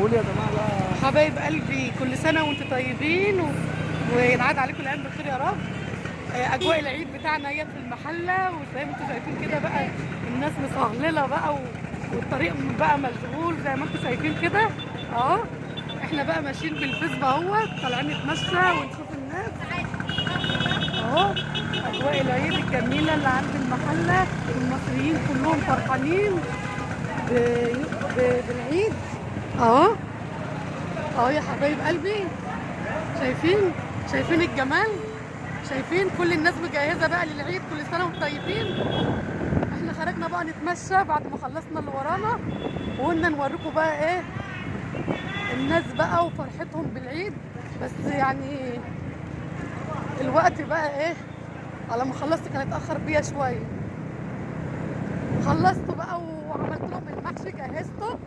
قول يا جماعه بقى. حبايب قلبي، كل سنة وانتم طيبين وينعاد عليكم الأيام بالخير يا رب. أجواء العيد بتاعنا هي في المحلة، وزي ما انتم شايفين كده بقى الناس مصهللة بقى والطريق بقى مشغول زي ما انتم شايفين كده. اه احنا بقى ماشيين بالفيسبا اهوت، طالعين نتمشى ونشوف الناس اهو. أجواء العيد الجميلة اللي عند المحلة، المصريين كلهم فرحانين بالعيد اهو. اه يا حبايب قلبي، شايفين الجمال، شايفين كل الناس مجهزه بقى للعيد. كل سنه وانتم طيبين. احنا خرجنا بقى نتمشى بعد ما خلصنا اللي ورانا، وقلنا نوريكم بقى ايه الناس بقى وفرحتهم بالعيد. بس يعني الوقت بقى ايه، على ما خلصت كان اتاخر بيا شويه. خلصت بقى وعملت لهم المحشي، جهزته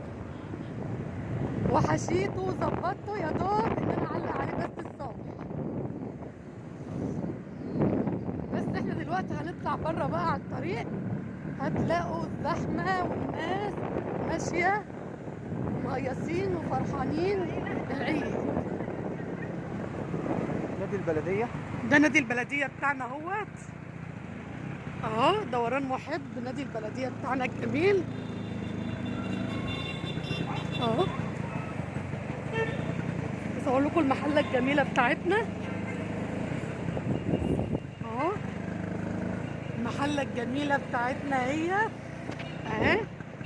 وحشيته وظبطته، يا دوب ان انا اعلق عليه بس الصبح. بس احنا دلوقتي هنطلع بره بقى على الطريق، هتلاقوا الزحمه والناس ماشيه مهيصين وفرحانين بالعيد. نادي البلديه. ده نادي البلديه بتاعنا اهوت اهو، دوران محب نادي البلديه بتاعنا الجميل اهو. بصور لكم المحله الجميله بتاعتنا اهو. المحله الجميله بتاعتنا هي اهي.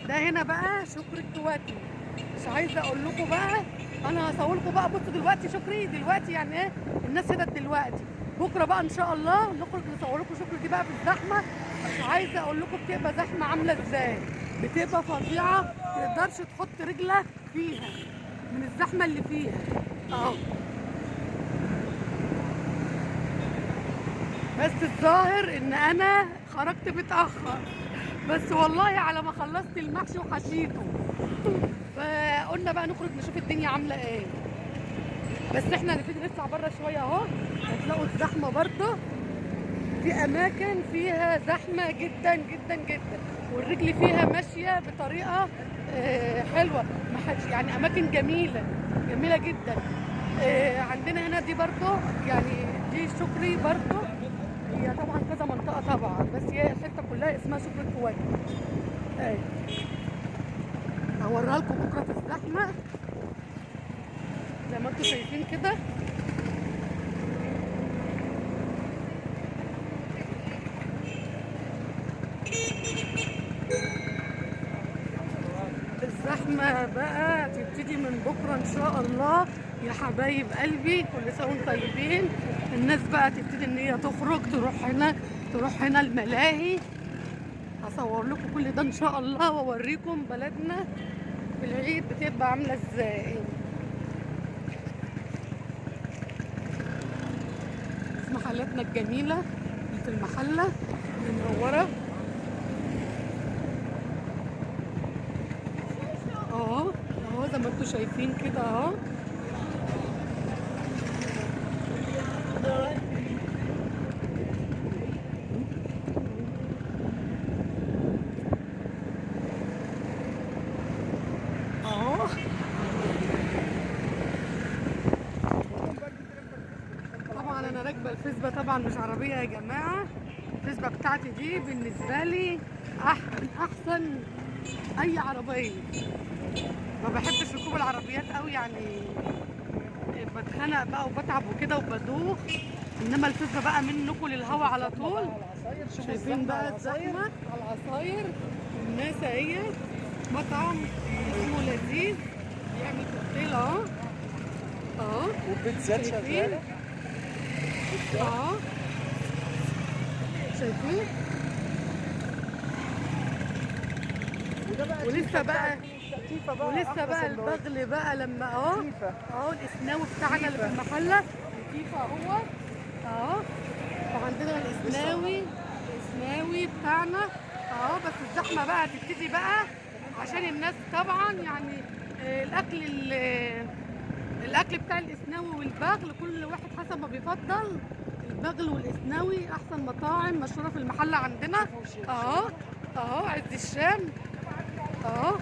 ده هنا بقى شكري الكواتي. مش عايزه اقول لكم بقى، انا هصور لكم بقى. بصوا دلوقتي شكري دلوقتي يعني ايه، الناس هنا دلوقتي. بكره بقى ان شاء الله نخرج نصور لكم شكري دي بقى في الزحمه. مش عايزه اقول لكم بتبقى زحمه عامله ازاي، بتبقى فظيعه، ما تقدرش تحط رجلك فيها من الزحمه اللي فيها اهو. بس الظاهر ان انا خرجت متاخر، بس والله على ما خلصت المحشي وحشيته. فقلنا بقى نخرج نشوف الدنيا عامله ايه. بس احنا هنبتدي نطلع بره شويه اهو. هتلاقوا الزحمه برضه، في اماكن فيها زحمه جدا جدا جدا، والرجل فيها ماشيه بطريقه حلوه. ما حدش يعني، اماكن جميله جميله جدا. عندنا هنا دي برضه يعني، دي شكري برضه. هي طبعا كذا منطقه طبعا، بس هي الحته كلها اسمها شكري الكويت. هوريها لكم بكره في الزحمه زي ما انتم شايفين كده. الزحمه بقى تبتدي من بكره ان شاء الله يا حبايب قلبي. كل سنه وانتم طيبين. الناس بقى تبتدي ان هي تخرج، تروح هنا الملاهي. هصور لكم كل ده ان شاء الله، واوريكم بلدنا في العيد بتبقى عامله ازاي. محلاتنا الجميله في المحله المنوره اهو اهو، زي ما انتم شايفين كده اهو. اهو طبعا انا راكبه الفيسبا، طبعا مش عربيه يا جماعه. الفيسبا بتاعتي دي بالنسبه لي احسن اي عربيه. ما بحبش ركوب العربيات قوي يعني، بتخنق بقى وبتعب وكده وبدوخ. انما الفيسبا بقى منكم للهوا على طول. شايفين بقى الزحمه على العصاير، الناس اهي. مطعم اسمه لذيذ بيعمل كوكتيل اهو اهو، وبيتزات شغاله اهو. شايفين ولسه بقى البغل بقى لما اهو الاسناوي بتاعنا اللي في المحله لطيفه اهو اهو. وعندنا الاسناوي بتاعنا اهو. بس الزحمه بقى هتبتدي بقى عشان الناس طبعا يعني الاكل بتاع الاسناوي والبغل، كل واحد حسب ما بيفضل. البغل والاسناوي احسن مطاعم مشهوره في المحله عندنا اهو اهو. عز الشام اهو.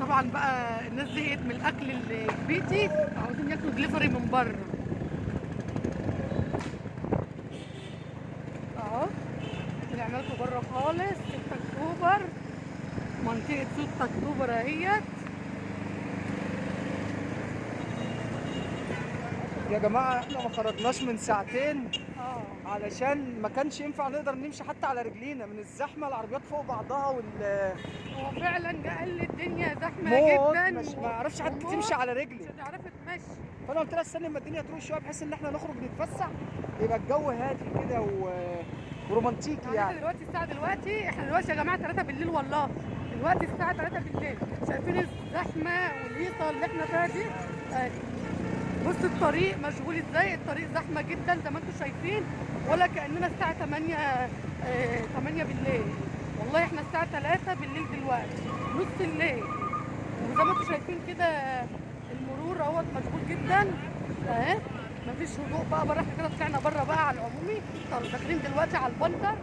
طبعا بقى الناس زهقت من الاكل البيتي، عاوزين ياكلوا دليفري من بره. اهو طلعنا لكم بره خالص 6 اكتوبر، منطقه 6 اكتوبر اهيت. يا جماعه احنا ما خرجناش من ساعتين اه علشان ما كانش ينفع نقدر نمشي حتى على رجلينا من الزحمه، العربيات فوق بعضها هو فعلا قال الدنيا زحمه موت، جدا، مش ما اعرفش حد وموت. تمشي على مش رجلي. هتعرفي تمشي. فانا قلت لها استنى اما الدنيا تروح شويه بحيث ان احنا نخرج نتفسح، يبقى الجو هادي كده ورومانتيكي يعني يعني. احنا دلوقتي يا جماعه 3 بالليل والله، دلوقتي الساعه 3 بالليل، شايفين الزحمه والهيصه اللي احنا فيها دي؟ بص الطريق مشغول ازاي، الطريق زحمه جدا زي ما انتم شايفين، ولا كاننا الساعه 8 بالليل. والله احنا الساعه 3 بالليل دلوقتي، نص الليل، وزي ما انتم شايفين كده المرور اهوت مشغول جدا اهي. مفيش هدوء بقى بره، احنا كده طلعنا بره بقى على العمومي، داخلين دلوقتي على البندر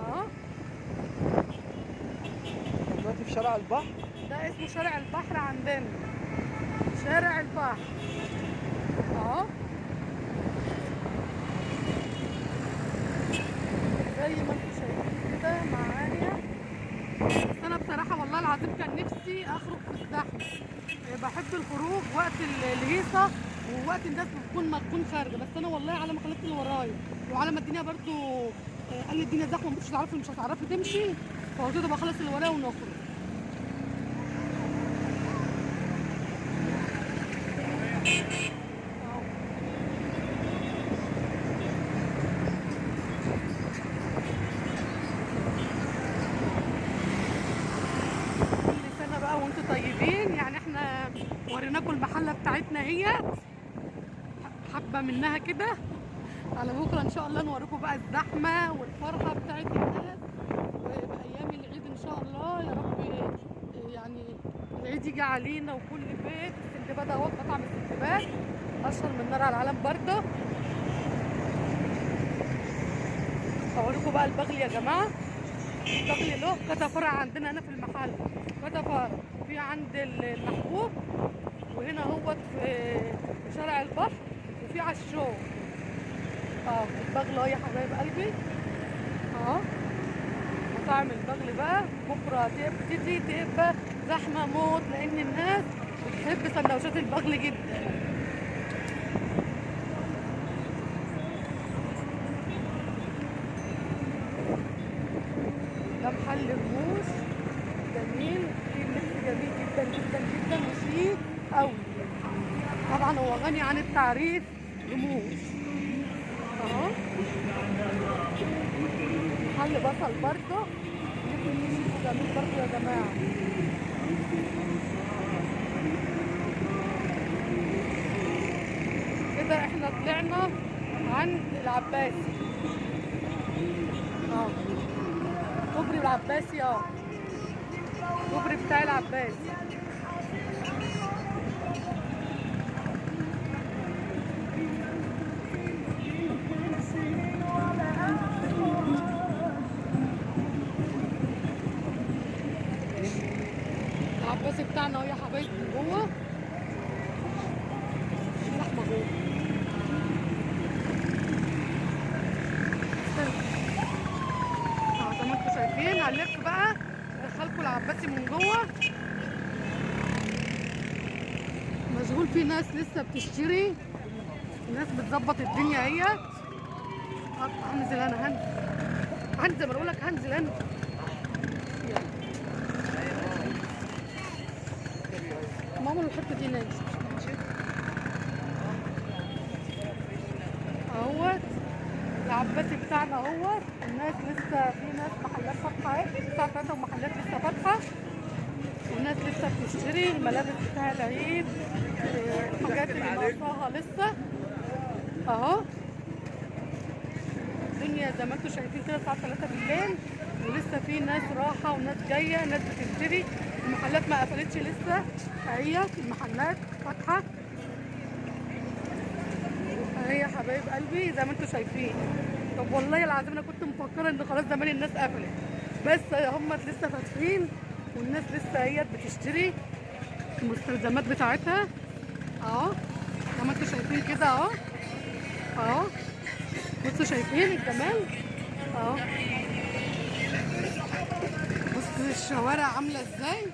اهو. دلوقتي في شارع البحر. ده اسمه شارع البحر عندنا، شارع البحر اهو. زي ما انتم شايفين كده معايا. بس انا بصراحه والله العظيم كان نفسي اخرج في الزحمه، بحب الخروج وقت الهيصه ووقت الناس ما تكون خارجه، بس انا والله على ما خلصت اللي ورايا وعلى ما الدنيا برضو قال لي الدنيا زحمه مش هتعرفي تمشي، فقلت له بخلص اللي ورايا ونخرج. كل سنه بقى وانتم طيبين. يعني احنا وريناكم المحله بتاعتنا هي حبه منها كده، على بكره ان شاء الله نوريكم بقى الزحمه والفرحه بتاعت الناس بايام العيد ان شاء الله. يا رب يعني العيد يجي علينا وكل بيت. السندباد اهو، مطعم السندباد اشهر من نار على العالم برضه. هوريكم بقى البغل يا جماعه. البغل له كذا فرع عندنا هنا في المحل، كذا فرع، في عند المحبوب، وهنا هوت في شارع البحر، وفي على الشوق. البغل اهو يا حبايب قلبي اهو. مطاعم البغل بقى بكره تبقى زحمه موت، لان الناس بتحب سندوتشات البغل جدا. ده محل رموش جميل، فيه لبس جميل جدا جدا جدا وشيك قوي. طبعا هو غني عن التعريف، رموش اهو. محل بصل برضه جميل برضه يا جماعه. كده احنا طلعنا عند العباسي كوبري العباسي كوبري بتاع العباسي. العباسي بتاعنا اهو يا حبايبي من جوه، اللحمه جوه. زي ما انتم شايفين هنلف بقى ندخلكم العباسي من جوه. مشغول، في ناس لسه بتشتري، ناس بتظبط الدنيا اهيت. هنزل انا هنزل، بقول لك هنزل انا. ماما الحته دي ناس اهوت. العباسي بتاعنا اهوت. الناس لسه، في ناس محلات فاتحه اهي الساعه 3 ومحلات لسه فاتحه، والناس لسه بتشتري الملابس بتاع العيد، الحاجات اللي ناقصاها لسه اهو. الدنيا زي ما انتم شايفين كده الساعه 3 بالليل، ولسه في ناس راحه وناس جايه، ناس بتشتري. المحلات ما قفلتش لسه اهي، المحلات فاتحه اهي يا حبايب قلبي زي ما انتم شايفين. طب والله العظيم انا كنت مفكره ان خلاص زمان الناس قفلت، بس هم لسه فاتحين والناس لسه هي بتشتري المستلزمات بتاعتها اهو، زي ما انتوا شايفين كده اهو اهو. بصوا شايفين الجمال اهو. بصوا الشوارع عامله ازاي،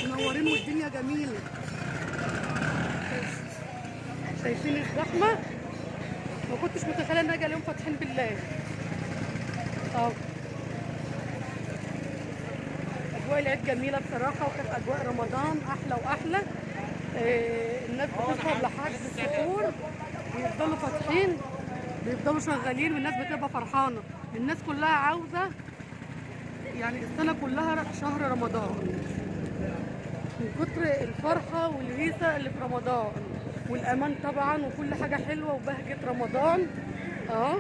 منورين والدنيا جميله. شايفين الزحمه، ما كنتش متخيله ان اجي اليوم فاتحين بالليل اهو. اجواء العيد جميله بصراحه، وكانت اجواء رمضان احلى واحلى. الناس بتسهر لحد السحور، بيفضلوا فاتحين، بيفضلوا شغالين، والناس بتبقى فرحانه. الناس كلها عاوزه يعني السنه كلها شهر رمضان، من كتر الفرحه والهيصه اللي في رمضان والامان طبعا، وكل حاجه حلوه وبهجه رمضان اهو.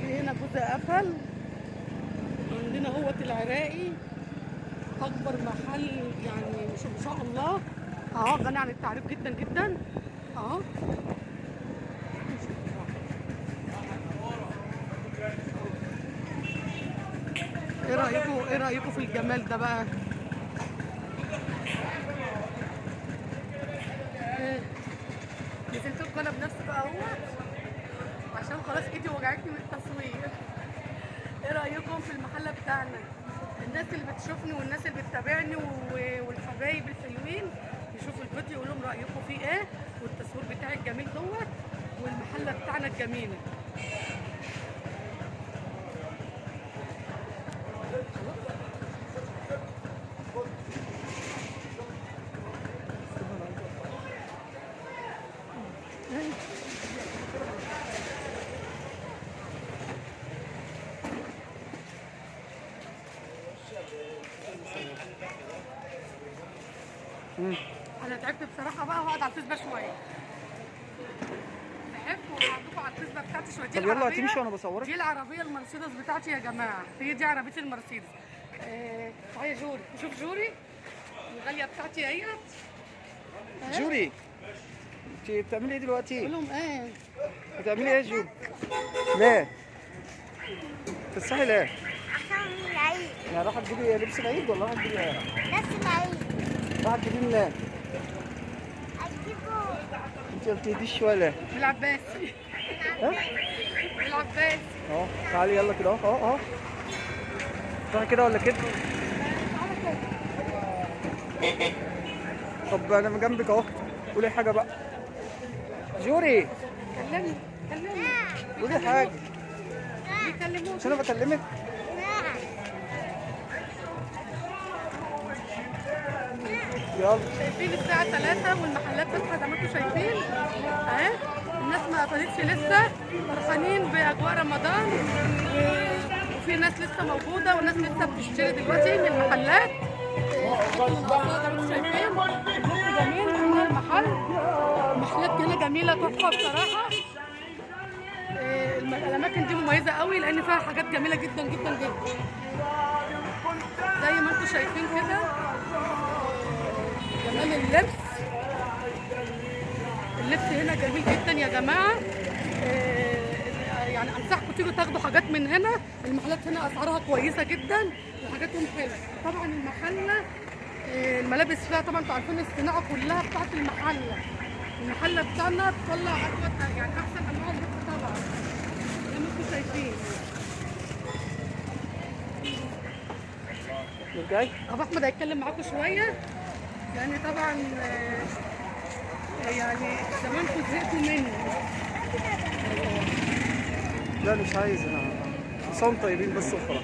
في هنا جزء قفل. عندنا هو العراقي اكبر محل يعني ما شاء الله اهو، غني عن التعريف جدا جدا اهو. ايه رايكم في الجمال ده بقى؟ نزلت لكم انا بنفسي بقى اهو، عشان خلاص ايدي وجعتني من التصوير. ايه رايكم في المحل بتاعنا؟ الناس اللي بتشوفني والناس اللي بتتابعني والحبايب الحلوين يشوفوا الفيديو يقولوا لهم رايكم فيه ايه، والتصوير بتاعي الجميل دوت، والمحله بتاعنا الجميله. انا تعبت بصراحه بقى، وهقعد على الفيسبا شويه. تعبت وهقعدكم على الفيسبا بتاعتي شويه. طب يلا هتمشي وانا بصورك. دي العربيه المرسيدس بتاعتي يا جماعه، هي دي عربيتي المرسيدس. تعالي يا جوري، شوف جوري الغاليه بتاعتي اهيت. جوري انت بتعملي ايه دلوقتي؟ قول لهم ايه؟ بتعملي ايه يا جوري؟ ليه؟ تفسحي ليه؟ عشان العيد. يعني رايحه تجيبي لبس العيد ولا رايحه تجيبي ايه؟ نفس العيد. رايحه تجيبيه منين؟ أجيبه انت ما بتهديش شويه ليه؟ بالعباسي. ها؟ بالعباسي. اهو تعالي يلا كده اهو اهو. تروحي كده ولا كده؟ طب انا من جنبك اهو، قولي حاجه بقى. جوري كلمني قولي حاجه بيكلموك. مش انا بكلمك. يلا شايفين الساعة 3 والمحلات فاتحة زي ما انتم شايفين اهي. الناس ما قفلتش لسه، فرحانين بأجواء رمضان، وفي ناس لسه موجودة وناس لسه بتشتري دلوقتي من المحلات. زي ما انتم شايفين اللبس جميل من المحل، المحلات هنا جميلة تحفة بصراحة. الأماكن دي مميزة قوي لأن فيها حاجات جميلة جدا جدا جدا. زي ما انتم شايفين كده جمال اللبس. اللبس هنا جميل جدا يا جماعه. يعني انصحكم تيجوا تاخدوا حاجات من هنا. المحلات هنا اسعارها كويسه جدا وحاجاتهم حلوه. طبعا المحله الملابس فيها طبعا انتوا عارفين الصناعه كلها بتاعت المحله بتاعنا بتطلع اجود يعني احسن انواع اللبس طبعا زي ما انتم شايفين. جاي ابو احمد هيتكلم معاكم شويه، يعني طبعا يعني زمانكم زهقتوا مني. لا مش عايز، انا صوم طيبين بس وخلاص.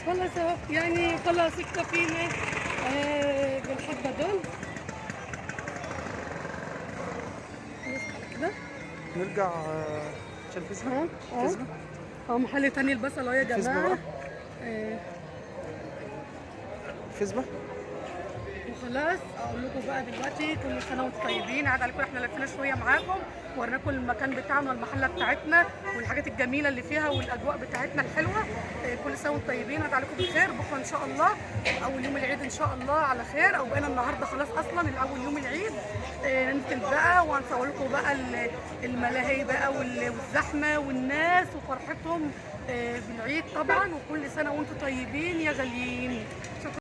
خلاص اهو يعني خلاص اكتفينا بالحبه دول. كده نرجع عشان فيسبا. فيسبا اهو محل تاني البصل اهو يا جماعه. فيسبا وخلاص اقول لكم بقى دلوقتي كل سنه وانتم طيبين. عاد عليكم احنا لفينا شويه معاكم وريناكم المكان بتاعنا والمحله بتاعتنا والحاجات الجميله اللي فيها والاجواء بتاعتنا الحلوه. كل سنه وانتم طيبين. عاد عليكم بخير. بكره ان شاء الله اول يوم العيد ان شاء الله على خير، او بقينا النهارده خلاص اصلا الاول يوم العيد. ننزل بقى وهنصور لكم بقى الملاهي بقى والزحمه والناس وفرحتهم بالعيد طبعا. وكل سنه وانتم طيبين يا غاليين. شكرا.